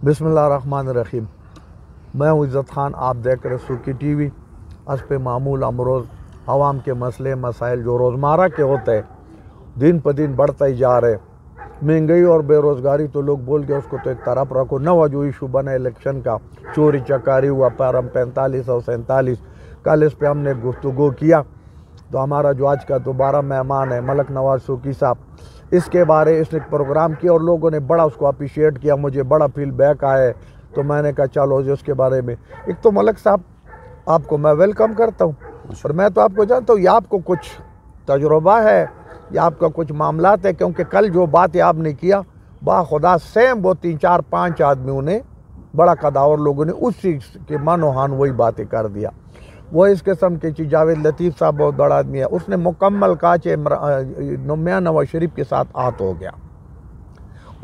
बिस्मिल्लाहिर्रहमानिर्रहीम। मैं हूँ इज़्ज़त ख़ान, आप देख रहे सुर्खी टीवी। हस्ब मामूल अमरोज़ आवाम के मसले मसाइल जो रोज़मर्रा के होते हैं दिन प दिन बढ़ता ही जा रहे। महंगाई और बेरोज़गारी तो लोग बोल के उसको तो एक तरफ रखो, नवा जो इशू बना इलेक्शन का, चोरी चकारी हुआ पैरम 45 और 47, कल इस पर हमने गुफ्तगू किया। तो हमारा जो आज का दोबारा मेहमान है मलक नवाज सुर्खी साहब, इसके बारे इसने प्रोग्राम किया और लोगों ने बड़ा उसको अप्रिशिएट किया, मुझे बड़ा फीडबैक आया। तो मैंने कहा चलो जो उसके बारे में, एक तो मलक साहब आपको मैं वेलकम करता हूँ और मैं तो आपको जानता हूँ, ये आपको कुछ तजुर्बा है या आपका कुछ मामलात है, क्योंकि कल जो बातें आपने किया बाखुदा सेम वो 3 4 5 आदमियों ने बड़ा कदावर लोगों ने उसी के मानोहान वही बातें कर दिया। वो इस किस्म के चीज़ जावेद लतीफ़ साहब बहुत बड़ा आदमी है, उसने मुकम्मल काचे मियां नवाज शरीफ के साथ आहत हो गया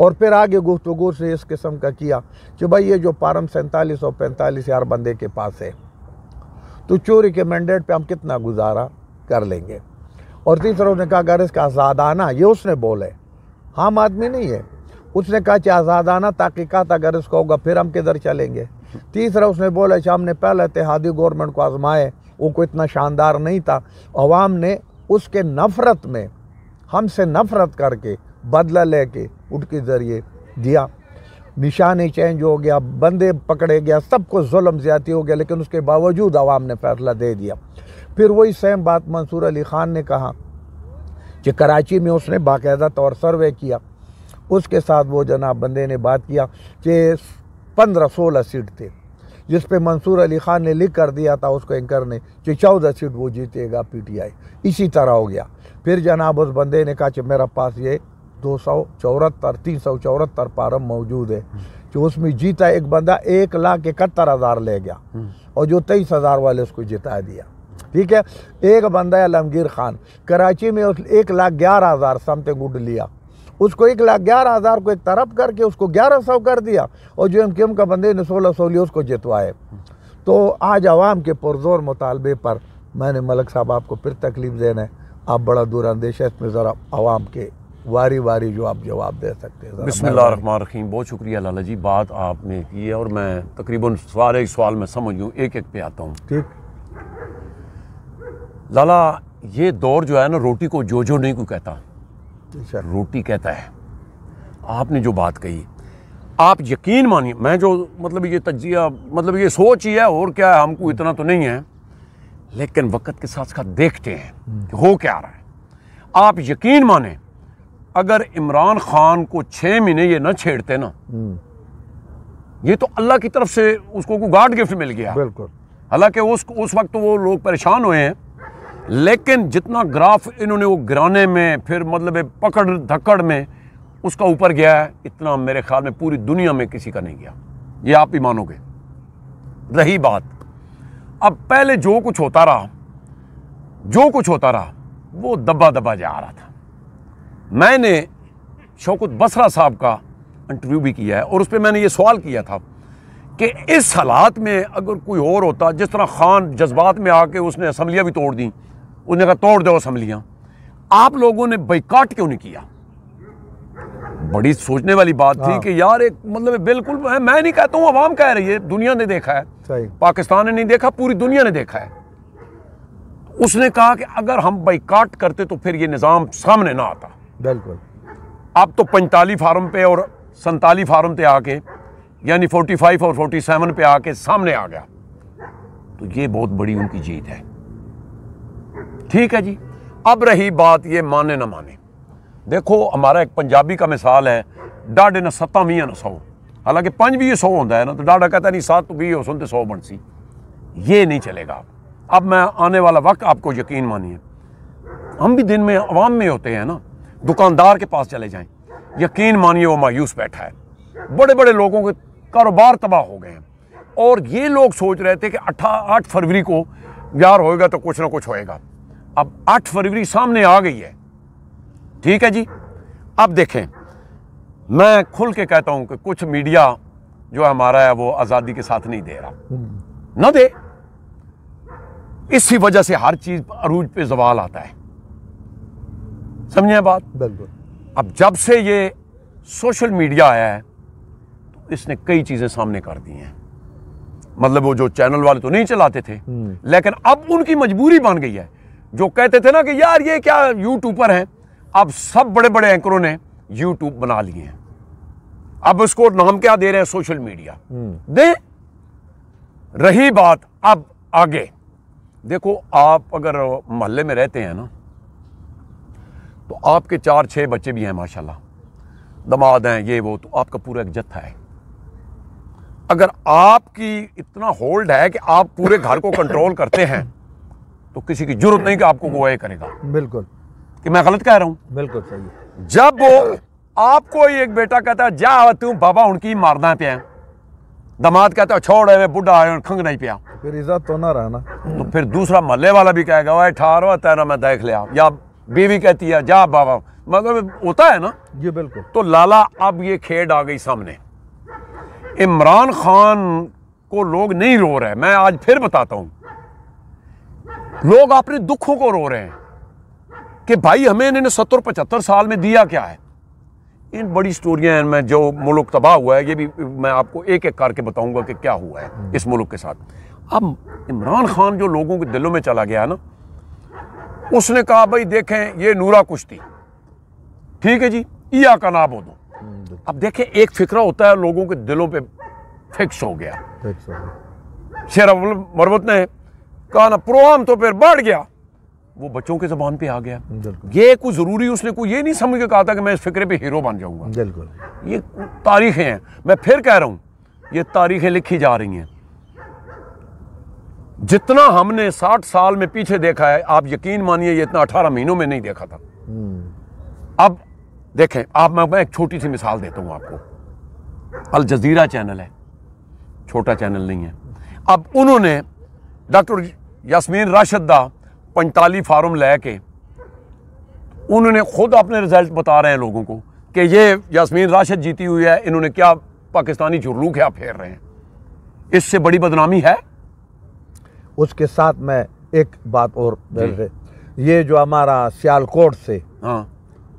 और फिर आगे गुफ्तगू से इस किस्म का किया कि भाई ये जो पारम 47 और 45 यार बंदे के पास है तो चोरी के मैंडेट पे हम कितना गुजारा कर लेंगे। और तीसरा उसने कहा अगर इसका आज़ादाना, ये उसने बोले, हम आदमी नहीं है, उसने कहा कि आज़ादाना तहकीकात अगर इसका होगा फिर हम किधर चलेंगे। तीसरा उसने बोला कि हमने पहले इत्तेहादी गवर्नमेंट को आजमाए, वो इतना शानदार नहीं था, अवाम ने उसके नफ़रत में हमसे नफ़रत करके बदला लेके उनके ज़रिए दिया, निशानी चेंज हो गया, बंदे पकड़े गया, सब कुछ जुल्म ज़्यादती हो गया, लेकिन उसके बावजूद अवाम ने फैसला दे दिया। फिर वही सेम बात मंसूर अली ख़ान ने कहा कि कराची में उसने बाकायदा तौर सर्वे किया, उसके साथ वो जनाब बंदे ने बात किया कि 15-16 सीट थे, जिस पे मंसूर अली ख़ान ने लिख कर दिया था उसको एंकर ने कि 14 सीट वो जीतेगा PTI। इसी तरह हो गया। फिर जनाब उस बंदे ने कहा कि मेरे पास ये 374 पारम मौजूद है, कि उसमें जीता एक बंदा 1,71,000 ले गया और जो 23,000 वाले उसको जिता दिया। ठीक है, एक बंदा है आलमगीर खान, कराची में 1,11,000 समथिंग उड़ लिया, उसको 1,11,000 को एक तरफ करके उसको 1,100 कर दिया और जो MKM का बंदे ने 1,600 लिया उसको जितवाए। तो आज आवाम के पुरजोर मुतालबे पर मैंने मलक साहब आपको फिर तकलीफ देना है, आप बड़ा दूर अंदेश है, इसमें ज़रा आवाम के वारी वारी जो आप जवाब दे सकते हैं। बिस्मिल्लाहिर्रहमानिर्रहीम। बहुत शुक्रिया लाला जी, बात आपने की है और मैं तकरीबन सारे सवाल में समझ लूँ, एक एक पे आता हूँ। ठीक लाला, ये दौर जो है ना, रोटी को जो जो नहीं कोई कहता, रोटी कहता है। आपने जो बात कही, आप यकीन मानिए, मैं जो मतलब ये तज्जिया मतलब ये सोच ही है और क्या है, हमको इतना तो नहीं है, लेकिन वक्त के साथ साथ देखते हैं कि हो क्या रहा है। आप यकीन माने अगर इमरान खान को 6 महीने ये न छेड़ते ना, ये तो अल्लाह की तरफ से उसको को गॉड गिफ्ट मिल गया। बिल्कुल। हालांकि उस वक्त तो वो लोग परेशान हुए हैं, लेकिन जितना ग्राफ इन्होंने वो गिराने में, फिर मतलब पकड़ धक्कड़ में उसका ऊपर गया है, इतना मेरे ख्याल में पूरी दुनिया में किसी का नहीं गया, ये आप भी मानोगे। रही बात, अब पहले जो कुछ होता रहा वो दबा दबा जा रहा था। मैंने शौकत बसरा साहब का इंटरव्यू भी किया है और उस पर मैंने ये सवाल किया था कि इस हालात में अगर कोई और होता, जिस तरह खान जज्बात में आके उसने असम्बलियाँ भी तोड़ दी, उसने कहा तोड़ दो असम्बलियाँ, आप लोगों ने बाइकाट क्यों नहीं किया? बड़ी सोचने वाली बात थी कि यार एक मतलब बिल्कुल, मैं नहीं कहता हूँ, अवाम कह रही है, दुनिया ने देखा है, सही, पाकिस्तान ने नहीं देखा, पूरी दुनिया ने देखा है। उसने कहा कि अगर हम बाइकाट करते तो फिर ये निज़ाम सामने ना आता। बिल्कुल। अब तो 45 फार्म पे और 47 फार्म पे आके, यानी 45 और 47 पे आके सामने आ गया, तो ये बहुत बड़ी उनकी जीत है। ठीक है जी। अब रही बात ये माने ना माने, देखो हमारा एक पंजाबी का मिसाल है, डाडे न 7 मीं न 100, हालांकि 5 भी 100 होता है ना, तो डाडा कहता नहीं 7 भी हो सुनते 100 बनसी, ये नहीं चलेगा। अब मैं आने वाला वक्त आपको यकीन मानिए, हम भी दिन में अवाम में होते हैं ना, दुकानदार के पास चले जाएं, यकीन मानिए वो मायूस बैठा है, बड़े बड़े लोगों के कारोबार तबाह हो गए हैं और ये लोग सोच रहे थे कि 8 फरवरी को यार होएगा तो कुछ ना कुछ होएगा। अब 8 फरवरी सामने आ गई है। ठीक है जी। अब देखें, मैं खुल के कहता हूं कि कुछ मीडिया जो हमारा है वो आज़ादी के साथ नहीं दे रहा, ना दे, इसी वजह से हर चीज अरूज पे सवाल आता है। समझे बात? बिल्कुल। अब जब से ये सोशल मीडिया आया है, इसने कई चीज़ें सामने कर दी हैं। मतलब वो जो चैनल वाले तो नहीं चलाते थे, लेकिन अब उनकी मजबूरी बन गई है। जो कहते थे ना कि यार ये क्या यूट्यूबर हैं, अब सब बड़े बड़े एंकरों ने यूट्यूब बना लिए हैं। अब उसको नाम क्या दे रहे हैं? सोशल मीडिया दे। रही बात अब आगे, देखो आप अगर मोहल्ले में रहते हैं ना, तो आपके 4-6 बच्चे भी हैं माशाल्लाह, दामाद हैं, ये वो, तो आपका पूरा एक जत्था है। अगर आपकी इतना होल्ड है कि आप पूरे घर को कंट्रोल करते हैं, तो किसी की जरूरत नहीं कि आपको गोए करेगा। बिल्कुल, कि मैं गलत कह रहा हूं? बिल्कुल सही है। जब वो आपको एक बेटा कहता है जा तू बाबा उनकी मारना पे, दामाद कहता है छोड़ है बुढ़ा है खंग नहीं पिया, फिर इज्जत तो ना रहना। तो फिर दूसरा मोहल्ले वाला भी कहेगा वह ठारो तेरा मैं देख लिया, या बीवी कहती है जा बाबा, मतलब होता है ना जी बिल्कुल। तो लाला अब ये खेड आ गई सामने। इमरान खान को लोग नहीं रो रहे, मैं आज फिर बताता हूं, लोग अपने दुखों को रो रहे हैं कि भाई हमें इन्होंने 70-75 साल में दिया क्या है। इन बड़ी स्टोरियां हैं, मैं जो मुल्क तबाह हुआ है ये भी मैं आपको एक एक करके बताऊंगा कि क्या हुआ है इस मुल्क के साथ। अब इमरान खान जो लोगों के दिलों में चला गया ना, उसने कहा भाई देखें ये नूरा कुश्ती, ठीक है जी, ईया का नाम हो दो। अब देखें एक फिक्रा होता है लोगों के दिलों पे फिक्स हो गया। शेर अब्दुल मरबूत ने कहा ना प्रोग्राम तो फिर बढ़ गया, वो बच्चों के ज़बान पे आ गया। ये कुछ ज़रूरी उसने कोई ये नहीं समझ के कहा था कि मैं इस फिक्रे पे हीरो बन जाऊंगा। बिल्कुल, ये तारीखें हैं, मैं फिर कह रहा हूं ये तारीखें लिखी जा रही हैं। जितना हमने 60 साल में पीछे देखा है, आप यकीन मानिए ये इतना 18 महीनों में नहीं देखा था। अब देखें आप, मैं एक छोटी सी मिसाल देता हूं आपको। अल जजीरा चैनल है, छोटा चैनल नहीं है। अब उन्होंने डॉक्टर यास्मीन राशिद दा 45 फार्म लेके उन्होंने खुद अपने रिजल्ट बता रहे हैं लोगों को कि ये यास्मीन राशिद जीती हुई है, इन्होंने क्या पाकिस्तानी झुर्लू क्या फेर रहे हैं। इससे बड़ी बदनामी है? उसके साथ मैं एक बात और, ये जो हमारा सियालकोट से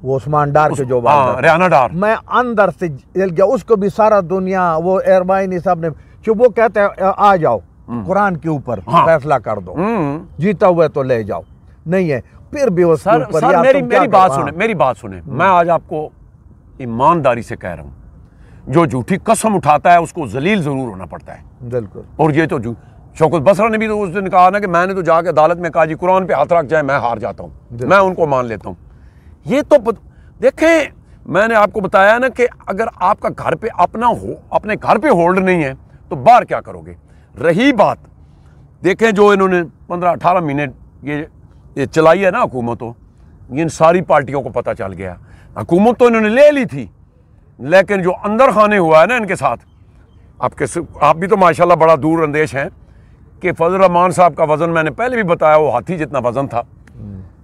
वो उस्मान डार के जो रियाना डार, मैं अंदर से जल गया। उसको भी सारा दुनिया वो एयरबाइन सब ने, जो वो कहते हैं आ जाओ कुरान के ऊपर फैसला कर दो, जीता हुआ तो ले जाओ, नहीं है फिर भी वो सर मेरी बात सुने। मैं आज आपको ईमानदारी से कह रहा हूं, जो झूठी कसम उठाता है उसको जलील जरूर होना पड़ता है। बिल्कुल। और ये तो शौकत बसरा ने भी तो उस दिन कहा ना कि मैंने तो जाके अदालत में कहा जी कुरान पे हाथ रख जाए मैं हार जाता हूं, मैं उनको मान लेता हूं। ये तो देखें, मैंने आपको बताया ना कि अगर आपका घर पे अपने घर पे होल्ड नहीं है तो बाहर क्या करोगे। रही बात, देखें जो इन्होंने 15-18 महीने ये चलाई है ना हुकूमतों, इन सारी पार्टियों को पता चल गया। हुकूमत तो इन्होंने ले ली थी, लेकिन जो अंदर खाने हुआ है ना इनके साथ, आप भी तो माशाल्लाह बड़ा दूर अंदेश हैं कि फजल रहमान साहब का वजन मैंने पहले भी बताया, वो हाथी जितना वजन था,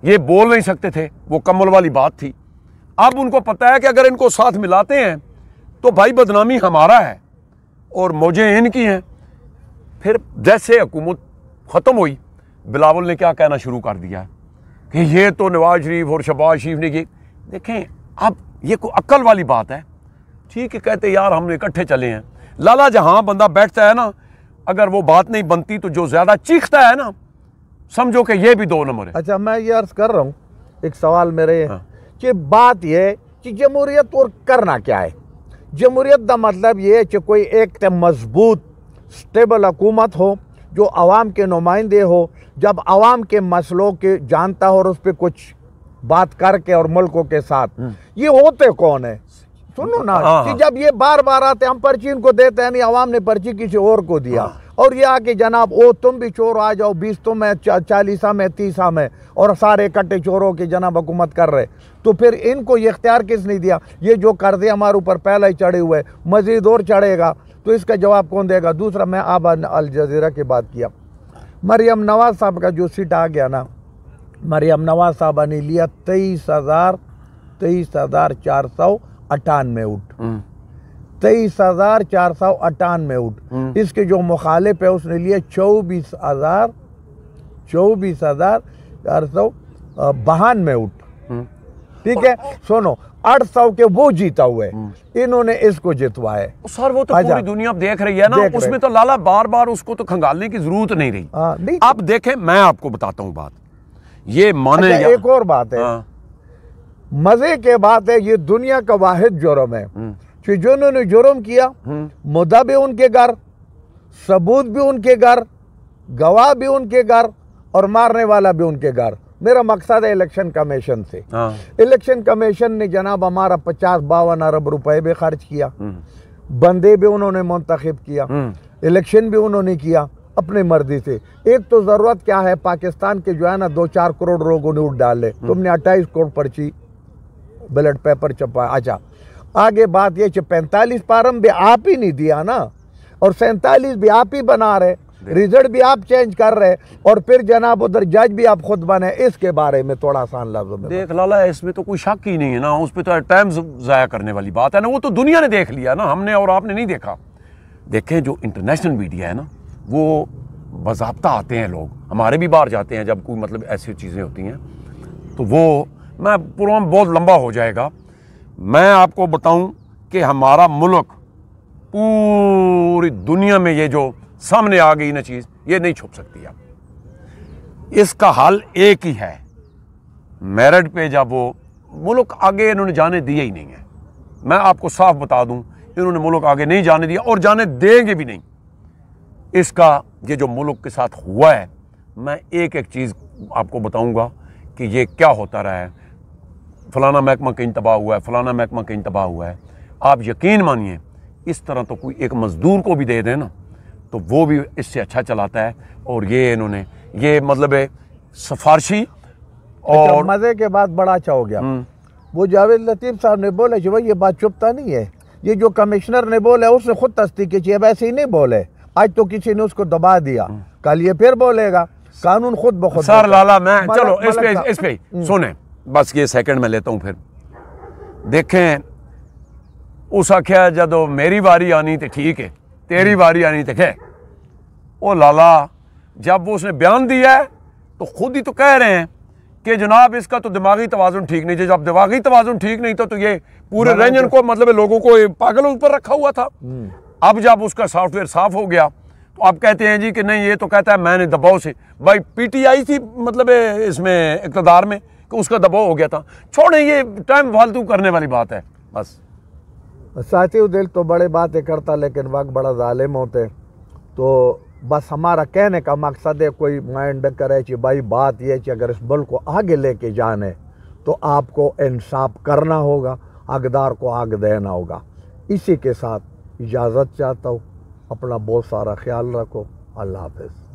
ये बोल नहीं सकते थे, वो कम्बल वाली बात थी। अब उनको पता है कि अगर इनको साथ मिलाते हैं तो भाई बदनामी हमारा है और मौजें इनकी हैं। फिर जैसे हुकूमत ख़त्म हुई, बिलावल ने क्या कहना शुरू कर दिया कि ये तो नवाज शरीफ और शहबाज शरीफ ने की। देखें अब ये कोई अक्ल वाली बात है, ठीक है, कहते यार हम इकट्ठे चले हैं। लाला जहां बंदा बैठता है ना, अगर वो बात नहीं बनती तो जो ज्यादा चीखता है ना, समझो कि ये भी 2 नंबर है। अच्छा, मैं ये अर्ज कर रहा हूँ, एक सवाल मेरे कि बात ये कि जमहूरियत और करना क्या है। जमहूरियत का मतलब ये है कि कोई एक मजबूत स्टेबल हुकूमत हो जो आवाम के नुमाइंदे हो, जब आवाम के मसलों के जानता हो और उस पर कुछ बात करके, और मुल्कों के साथ ये होते कौन है, सुनो ना, कि जब ये बार बार आते हम पर्ची इनको देते हैं, नहीं आवाम ने पर्ची किसी और को दिया, और ये आके जनाब ओ तुम भी चोर आ जाओ, 20 तुम है, 40 में 30 में, और सारे इकट्ठे चोरों की जनाब हुकूमत कर रहे, तो फिर इनको ये इख्तियार किसने दिया। ये जो कर्जे हमारे ऊपर पहले ही चढ़े हुए, मजीद और चढ़ेगा, तो इसका जवाब कौन देगा। दूसरा, मैं अब अल जजीरा की बात किया, मरियम नवाज साहब का जो सीट आ गया ना, मरियम नवाज साहब ने लिया 23,498 वोट, 23,498 वोट। इसके जो मुखालिफ है उसने लिए 24,492 वोट। ठीक है, सुनो, 800 के वो जीता हुआ है, इन्होंने इसको जितवाया है। सर वो तो पूरी दुनिया देख रही है ना, उसमें तो लाला बार बार उसको तो खंगालने की जरूरत नहीं रही। नहीं, आप देखें, मैं आपको बताता हूँ बात, ये माने अच्छा, एक और बात है, मजे के बात है, ये दुनिया का वाहिद जुर्म है कि जिन्होंने जुर्म किया मुद्दा भी उनके घर, सबूत भी उनके घर, गवाह भी उनके घर और मारने वाला भी उनके घर। मेरा मकसद है इलेक्शन कमीशन से, इलेक्शन कमीशन ने जनाब हमारा 50-52 अरब रुपए भी खर्च किया, बंदे भी उन्होंने मुंतखब किया, इलेक्शन भी उन्होंने किया अपनी मर्जी से। एक तो जरूरत क्या है, पाकिस्तान के जो है ना 2-4 करोड़ लोगों ने वोट डाले, तुमने 28 करोड़ पर्ची बैलेट पेपर छपा। अच्छा, आगे बात ये 45 फार्म भी आप ही नहीं दिया ना, और 47 भी आप ही बना रहे, रिजल्ट भी आप चेंज कर रहे, और फिर जनाब उधर जज भी आप खुद बने। इसके बारे में थोड़ा सा लफ्ज़ में देख लाला, इसमें तो कोई शक ही नहीं है ना, उस पर तो टाइम ज़ाया करने वाली बात है ना, वो तो दुनिया ने देख लिया ना, हमने और आपने नहीं देखा। देखें, जो इंटरनेशनल मीडिया है ना, वो बाज़ाब्ता आते हैं लोग, हमारे भी बाहर जाते हैं जब कोई मतलब ऐसी चीज़ें होती हैं, तो वो मैं प्रोग्राम बहुत लंबा हो जाएगा। मैं आपको बताऊं कि हमारा मुल्क पूरी दुनिया में ये जो सामने आ गई ना चीज़, ये नहीं छुप सकती। अब इसका हल एक ही है, मेरिट पे जब वो मुल्क आगे इन्होंने जाने दिए ही नहीं है। मैं आपको साफ बता दूं, इन्होंने मुल्क आगे नहीं जाने दिया और जाने देंगे भी नहीं। इसका ये जो मुल्क के साथ हुआ है, मैं एक एक चीज़ आपको बताऊंगा कि ये क्या होता रहा है। फलाना महकमा कहीं तबाह हुआ है, फलाना महकमा कहीं तबाह हुआ है। आप यकीन मानिए, इस तरह तो कोई एक मज़दूर को भी दे दें ना, तो वो भी इससे अच्छा चलाता है। और ये इन्होंने ये मतलब है सिफारशी। और मज़े के बाद बड़ा अच्छा हो गया, वो जावेद लतीफ़ साहब ने बोले कि भाई ये बात चुपता नहीं है, ये जो कमिश्नर ने बोला उसने खुद तस्दीक की, वैसे ही नहीं बोले, आज तो किसी ने उसको दबा दिया, कल ये फिर बोलेगा, कानून खुद ब खुद। सर लाला, मैं चलो इस पे सुने, बस ये सेकंड में लेता हूँ। फिर देखें, उस आख्या जब मेरी बारी आनी तो ठीक है, तेरी बारी आनी तो है। ओ लाला, जब वो उसने बयान दिया है तो खुद ही तो कह रहे हैं कि जनाब इसका तो दिमागी तवाज़ुन ठीक नहीं है। जब दिमागी तवाज़ुन ठीक नहीं था तो ये पूरे रंजन को मतलब लोगों को पागलों पर रखा हुआ था। अब जब उसका सॉफ्टवेयर साफ हो गया तो आप कहते हैं जी कि नहीं, ये तो कहता है मैंने दबाव से, भाई पीटीआई थी मतलब इसमें इक़्तिदार में, कि उसका दबाव हो गया था। छोड़ें, ये टाइम फालतू करने वाली बात है। बस साथी दिल तो बड़े बातें करता, लेकिन वक्त बड़ा जालिम होते। तो बस हमारा कहने का मकसद है, कोई माइंड करे कि भाई बात यह कि अगर इस बल को आगे लेके जाने तो आपको इंसाफ करना होगा, हकदार को हक देना होगा। इसी के साथ इजाज़त चाहता हूँ। अपना बहुत सारा ख्याल रखो। अल्लाह हाफ़िज़।